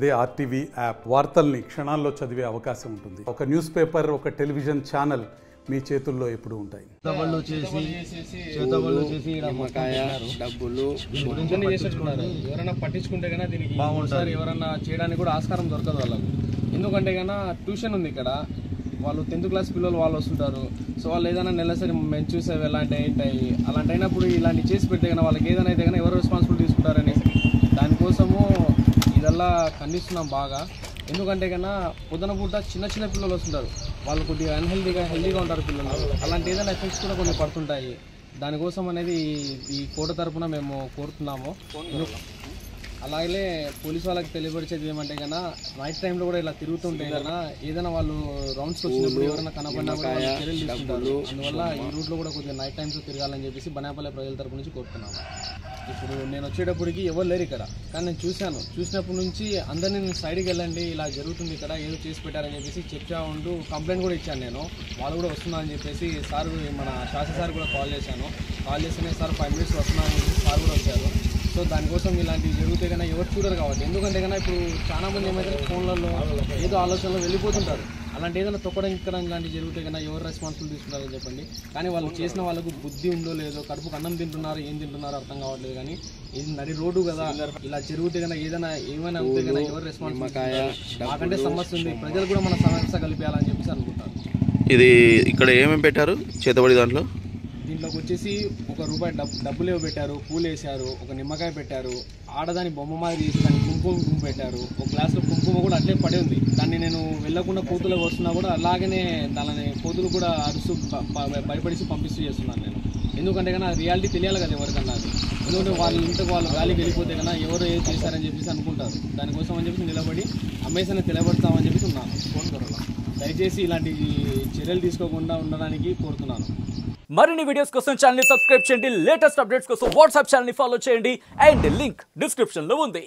అదే RTV app వార్తల్ని క్షణాల్లో చదివే అవకాశం ఉంటుంది. ఒక న్యూస్ పేపర్, ఒక టెలివిజన్ ఛానల్ మీ చేతుల్లో ఎప్పుడు ఉంటాయి. ఎవరైనా పట్టించుకుంటే కన్నా దీనికి బాగుంటుంది. ఎవరైనా చేయడానికి కూడా ఆస్కారం దొరకదు వాళ్ళకు. ఎందుకంటే కన్నా ట్యూషన్ ఉంది ఇక్కడ, వాళ్ళు 10th క్లాస్ పిల్లలు వాళ్ళు వస్తుంటారు. సో వాళ్ళు ఏదైనా నెలసరి మేము చూసేవి ఎలాంటి ఏంటాయి అలాంటి అయినప్పుడు ఇలాంటి చేసి పెడితే కన్నా వాళ్ళకి ఏదైనా అయితే కానీ ఎవరు రెస్పాన్సిబిలిటీ తీసుకుంటారనేసి దానికోసము ఇదల్లా ఖండిస్తున్నాం బాగా. ఎందుకంటే కన్నా పొద్దున పూట చిన్న చిన్న పిల్లలు వస్తుంటారు, వాళ్ళు కొద్దిగా హెల్దీగా ఉంటారు పిల్లలు. అలాంటి ఏదైనా ఎఫెక్ట్స్ కూడా కొన్ని పడుతుంటాయి. దానికోసం అనేది ఈ కోర్టు తరఫున మేము కోరుతున్నాము. అలాగే పోలీసు వాళ్ళకి తెలియపరిచేది ఏమంటే కన్నా నైట్ టైంలో కూడా ఇలా తిరుగుతుంటే కన్నా ఏదైనా వాళ్ళు రౌండ్స్కి వచ్చినప్పుడు ఎవరైనా కనపడినా కూడా వాళ్ళు చర్యలు తీసుకుంటారు. అందువల్ల ఈ రూట్లో కూడా కొద్దిగా నైట్ టైమ్స్ తిరగాలని చెప్పేసి బనాపల్లె ప్రజల తరపు నుంచి కోరుతున్నాము. ఇప్పుడు నేను వచ్చేటప్పటికి ఎవరు లేరు ఇక్కడ, కానీ నేను చూసినప్పటి నుంచి అందరినీ నేను సైడ్కి వెళ్ళండి ఇలా జరుగుతుంది ఇక్కడ ఏదో చేసి పెట్టారని చెప్పేసి చెప్తా ఉంటూ కంప్లైంట్ కూడా ఇచ్చాను నేను. వాళ్ళు కూడా వస్తున్నా అని చెప్పేసి సార్ మన శాస్త్రి సార్ కూడా కాల్ చేస్తేనే సార్ 5 minutes వస్తున్నాను అని చెప్పి సార్ కూడా వచ్చారు. సో దానికోసం ఇలాంటివి జరిగితే కన్నా ఎవరు చూడరు కాబట్టి. ఎందుకంటే కన్నా ఇప్పుడు చాలా మంది ఏమైతే ఫోన్లలో ఏదో ఆలోచనలో వెళ్ళిపోతుంటారు. అలాంటి ఏదైనా తొక్కడం ఇక్కడ ఇలాంటివి జరిగితే కన్నా ఎవరు రెస్పాన్సిబిలిటీ తీసుకుంటారని చెప్పండి. కానీ వాళ్ళు చేసిన వాళ్ళకు బుద్ధి ఉందో లేదో, కడుపుకు అన్నం తింటున్నారు ఏం తింటున్నారో అర్థం కావట్లేదు. కానీ ఇది నడి రోడ్డు కదా, ఇలా జరిగితే కన్నా ఏమైనా అవుతే కన్నా ఎవరు రెస్పాన్సిబిలిటీ. మాకంటే సమస్య ఉంది, ప్రజలు కూడా మన సమస్య కలిపేయాలని చెప్పేసి అనుకుంటారు. ఇది ఇక్కడ ఏమేమి పెట్టారు చేతబడి దీంట్లోకి వచ్చేసి ₹1 డబ్బులు పెట్టారు, పూలు వేశారు, ఒక నిమ్మకాయ పెట్టారు, ఆడదాని బొమ్మ మాదిరి చేసి దాన్ని కుంకుమ పెట్టారు. ఒక గ్లాసులో కుంకుమ కూడా అట్లే పడి ఉంది. దాన్ని నేను వెళ్ళకుండా కోతులకు వస్తున్నా కూడా అలాగనే దాని కోతులు కూడా అరుస్తూ భయపడిసి పంపిస్తూ చేస్తున్నాను నేను. ఎందుకంటే కన్నా రియాలిటీ తెలియాలి కదా ఎవరికన్నా. అది ఎందుకంటే వాళ్ళ ఇంటికి వాళ్ళు గాలికి వెళ్ళిపోతే కన్నా ఎవరు ఏది చేశారని చెప్పేసి అనుకుంటారు. దానికోసం అని చెప్పేసి నిలబడి అమ్మేసాన్ని తెలియబడతామని చెప్పేసి ఉన్నాను. దయచేసి ఇలాంటి చర్యలు తీసుకోకుండా ఉండడానికి కోరుతున్నాను. మరిన్ని వీడియోస్ కోసం ఛానల్ ని సబ్స్క్రైబ్ చేయండి. లేటెస్ట్ అప్డేట్స్ కోసం వాట్సాప్ ఛానల్ ని ఫాలో చేయండి. అండ్ లింక్ డిస్క్రిప్షన్ లో ఉంది.